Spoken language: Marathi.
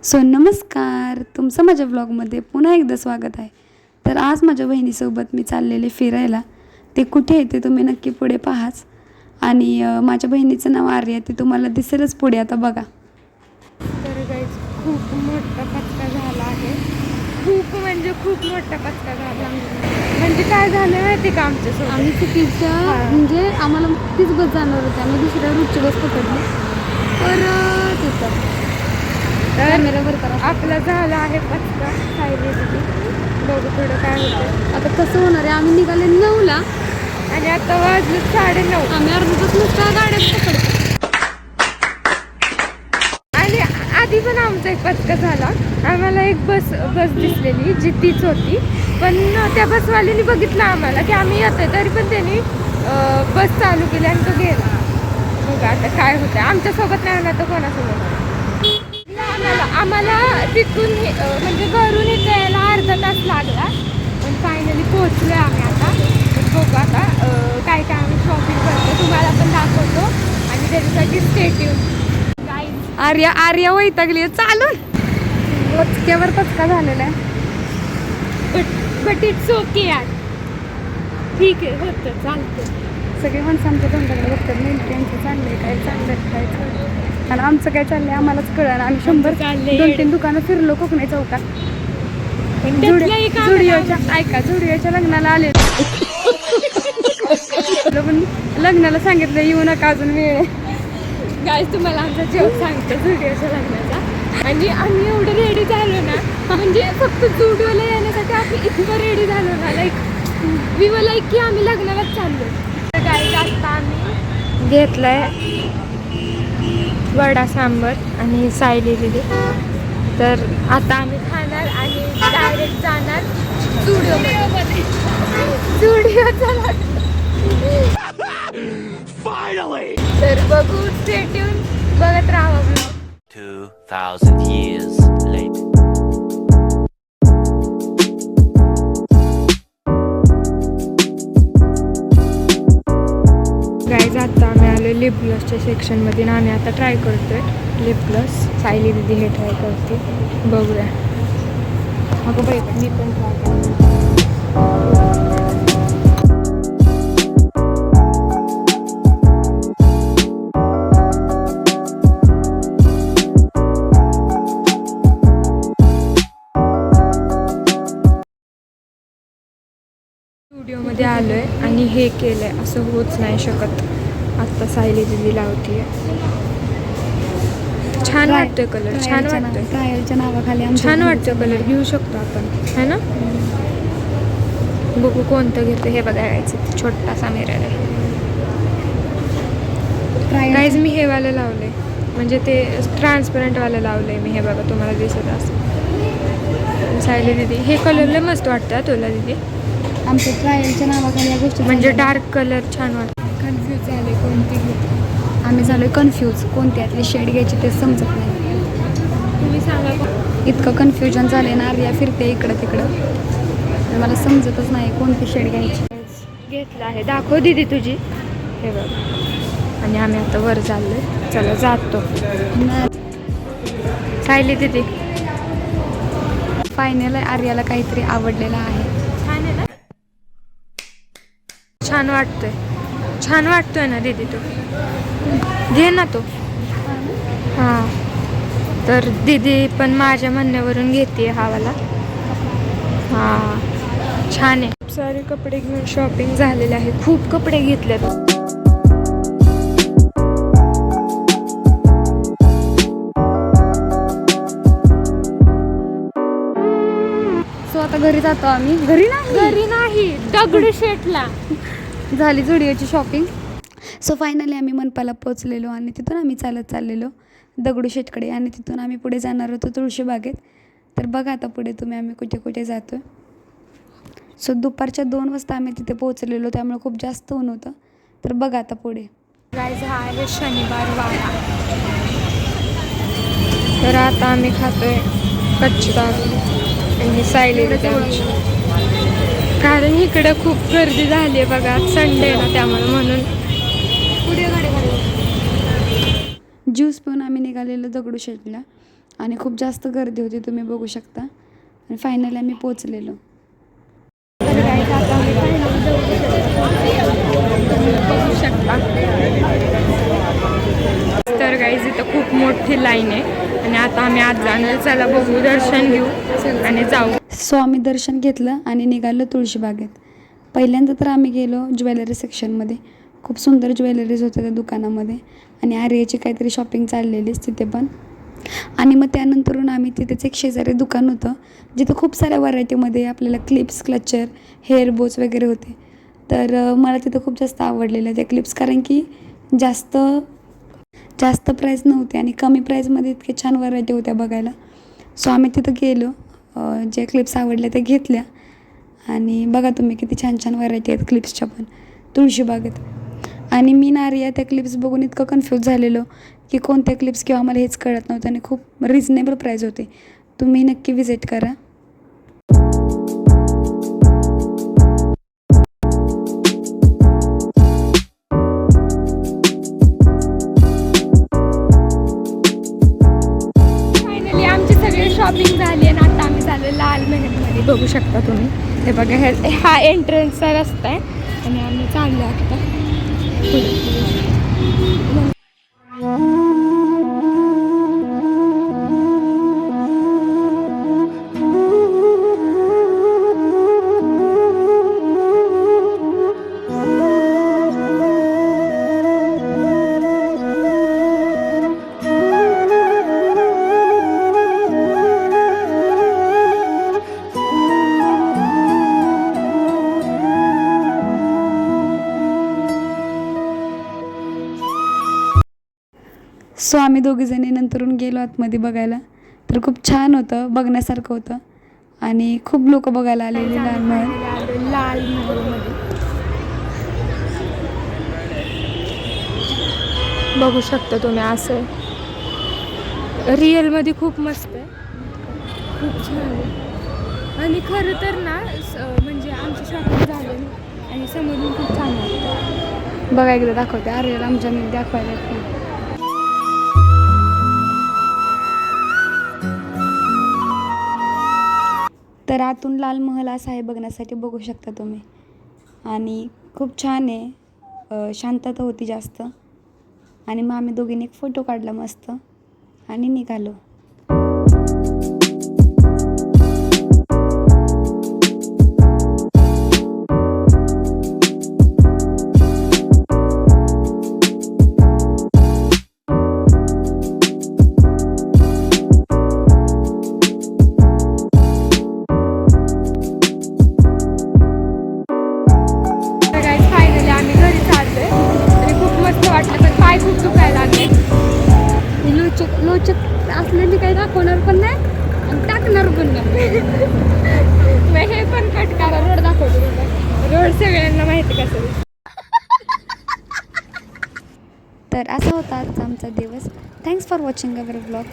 सो नमस्कार, तुमचं माझ्या ब्लॉगमध्ये पुन्हा एकदा स्वागत आहे. तर आज माझ्या बहिणीसोबत मी चाललेले फिरायला. ते कुठे आहे ते तुम्ही नक्की पुढे पाहाच. आणि माझ्या बहिणीचं नाव आर्या, ते तुम्हाला दिसेलच पुढे. आता बघा. तर गाईज खूप मोठा पचका झाला आहे. खूप म्हणजे खूप मोठा पचका झाला. म्हणजे काय झालं माहिती का आमच्यासोबत? आम्ही चुकीच्या म्हणजे आम्हाला तीच बस जाणार होती. आम्ही दुसऱ्या रूटची बस पकडली. तर कॅमेरावर करा. आपला झाला आहे पचका. सायलेंटली बघू थोडं काय होतं. आता कसं होणार आहे? आम्ही निघाले 9ला आणि आता वाजले 9:30. आम्ही अर्धा तास नुसता गाड्यात पकडतो. आणि आधी पण आमचा एक पचका झाला. आम्हाला एक बस दिसलेली जी तीच होती, पण त्या बसवाल्याने बघितलं आम्हाला की आम्ही येतोय, तरी पण त्यांनी बस चालू केली आणि तो गेला. बघा आता काय होतं. आमच्यासोबत नाही होणार तर कोणासोबत? आम्हाला तिथून म्हणजे घरून इथे यायला अर्धा तास लागला, पण फायनली पोहोचलोय आम्ही आता. बघू आता काय काय आम्ही शॉपिंग करतो, तुम्हाला पण दाखवतो. आणि त्याच्यासाठी स्टे ट्यून. आर्या वैतागली चालून. पचक्यावर पचका झालेला आहे. बट इट्स ओके यार, ठीक आहे, होतं, चालतं. सगळे माणसं आमच्या तोंडाकडे बघतात. नेमके यांचं चाललंय काय, चाललंय काय चाललंय. आणि आमचं काय चाललंय आम्हालाच कळलं. आम्ही 2-3 दुकानं फिरलो कोकणी चौकात. झुडिओच्या लग्नाला आले. पण लग्नाला सांगितलं येऊ नका, अजून वेळ आहे. गाईज तुम्हाला आमचा जोक सांगते झुडिओच्या लग्नाचा. आणि आम्ही एवढं रेडी झालो ना, म्हणजे फक्त झुडिओला येण्यासाठी आम्ही इतकं रेडी झालो ना, लाईक वी वर लाईक की आम्ही लग्नालाच चाललो. तर गाईज आता आम्ही घेतलाय वडा सांबर आणि सायली दिली. तर आता आम्ही खाणार आणि डायरेक्ट जाणार झुडिओमध्ये. तर बघू, स्टे ट्यून, बघत राहा ब्लॉग. 2000 years later. गाईज आता आम्ही आलो लिप ग्लॉसच्या सेक्शनमध्ये. आम्ही आता ट्राय करतोय लिप ग्लॉस. सायली दिदी हे ट्राय करते, बघूया. अगं बाई, मी पण ट्राय करते. स्टुडिओमध्ये आलोय आणि हे केलंय, असं होच नाही शकत. आता सायली दिदी लावतीये. छान वाटतोय कलर, छान वाटतोय. ट्रायलच्या नावाखाली छान वाटतं कलर, घेऊ शकतो आपण, है ना? बघू कोणतं घेतो. हे बघायचं छोटासा मिरर आहे. गाईज मी हे वालं लावलंय, म्हणजे ते ट्रान्सपरंट वालं लावलंय मी. हे बघा, तुम्हाला दिसत असं. सायली दिदी हे कलरला मस्त वाटतं तुला दिदी. आमच्या ट्रायलच्या नावाखाली या गोष्टी म्हणजे डार्क कलर छान वाटतं. कन्फ्यूज झाले कोणती घेतो. आम्ही झालोय कन्फ्यूज, कोणत्यातली शेड घ्यायची ते समजत नाही. तुम्ही सांगा. इतकं कन्फ्युजन झाले ना. आर्या फिरते इकडं तिकडं, मला समजतच नाही कोणती शेड घ्यायची. घेतलं आहे, दाखव दिदी तुझी. हे बघा. आणि आम्ही आता वर चाललोय. चला जातो. सायली दिदी फायनल आर्याला काहीतरी आवडलेलं आहे. छान आहे ना? छान वाटतोय, छान वाटतोय ना दीदी? तो घे ना तो. हां, तर दीदी पण माझ्या म्हणण्यावरून घेते हा वाला. हां, छान आहे. खूप सारे कपडे घेऊन शॉपिंग झालेले आहे. खूप कपडे घेतलेत. सो आता घरी जातो आम्ही. घरी नाही दगडूशेठला झाली झुडिओची शॉपिंग. सो फायनली आम्ही मनपाला पोचलेलो आणि तिथून आम्ही चालत चाललेलो दगडूशेठकडे. आणि तिथून आम्ही पुढे जाणार होतो तुळशीबागेत. तर बघा आता पुढे तुम्ही आम्ही कुठे कुठे जातो. सो दुपारच्या 2 वाजता आम्ही तिथे पोचलेलो, त्यामुळे खूप जास्त ऊन होतं. तर बघा आता पुढे. गाईज हा आहे शनिवार वाडा. तर आता आम्ही खातोय कच्ची दारू आणि सायली कारण इकडं खूप गर्दी झाली आहे बघा, संडे ना, त्यामुळे म्हणून. पुढे गाडी ज्यूस पिऊन आम्ही निघालेलो दगडूशेठला. आणि खूप जास्त गर्दी होती, तुम्ही बघू शकता. आणि फायनली आम्ही पोचलेलो. तर guys, आता आम्ही finally बघू शकता. तर गाईज इथं खूप मोठी लाईन आहे आणि आता आम्ही आज जाणार. चला बघू, दर्शन घेऊ आणि जाऊ. सो आम्ही दर्शन घेतलं आणि निघालो तुळशीबागेत. पहिल्यांदा तर आम्ही गेलो ज्वेलरी सेक्शनमध्ये. खूप सुंदर ज्वेलरीज होत्या त्या दुकानामध्ये आणि आर्याची काहीतरी शॉपिंग चाललेलीच तिथे पण. आणि मग त्यानंतरून आम्ही तिथेच एक शेजारी दुकान होतं जिथं खूप साऱ्या व्हरायटीमध्ये आपल्याला क्लिप्स, क्लचर, हेअर बोच वगैरे होते. तर मला तिथं खूप जास्त आवडलेलं त्या क्लिप्स, कारण की जास्त प्राईस नव्हते आणि कमी प्राईजमध्ये इतके छान व्हरायटी होत्या बघायला. सो आम्ही तिथं गेलो, जे क्लिप्स आवडल्या त्या घेतल्या. आणि बघा तुम्ही किती छान छान व्हरायटी आहेत क्लिप्सच्या पण तुळशीबागेत. आणि मी आर्या त्या क्लिप्स बघून इतकं कन्फ्यूज झालेलो की कोणत्या क्लिप्स किंवा मला हेच कळत नव्हतं आणि खूप रिजनेबल प्राईज होते. तुम्ही नक्की विजिट करा. फायनली आमची सगळी शॉपिंग झाली आणि आता आम्ही चाललो लाल मेहलमध्ये. बघू शकता तुम्ही, हे बघा, हा एंट्रन्सचा रस्ता आहे आणि आम्ही चाललो आता पुढे. सो आम्ही दोघीजणी नंतरून गेलो आतमध्ये बघायला. तर खूप छान होतं, बघण्यासारखं होतं आणि खूप लोक बघायला आलेले लाल महल. लाल महलमध्ये बघू शकता तुम्ही. असं रिअलमध्ये खूप मस्त आहे, खूप छान आहे. आणि खरं तर ना म्हणजे आमची शॉपिंग झाली आणि समोरून खूप छान वाटतं. बघा एकदा दाखवते, आर्याला आमच्या मी दाखवायला येत नाही. तर आतून लाल महल असा आहे बघण्यासाठी, बघू शकता तुम्ही. आणि खूप छान आहे, शांतता होती जास्त. आणि मग आम्ही दोघींनी एक फोटो काढला मस्त आणि निघालो. फायनली आम्ही घरी चाललोय. तरी खूप मस्त वाटलं, पण पाय खूप दुखायला लागले. लोचक असलेली काही दाखवणार पण नाही आणि टाकणार पण नाही. मग हे पण कट करा, रोड दाखवतो. रोड सगळ्यांना माहिती कसं. तर असा होता आजचा आमचा दिवस. Thanks for watching our blog.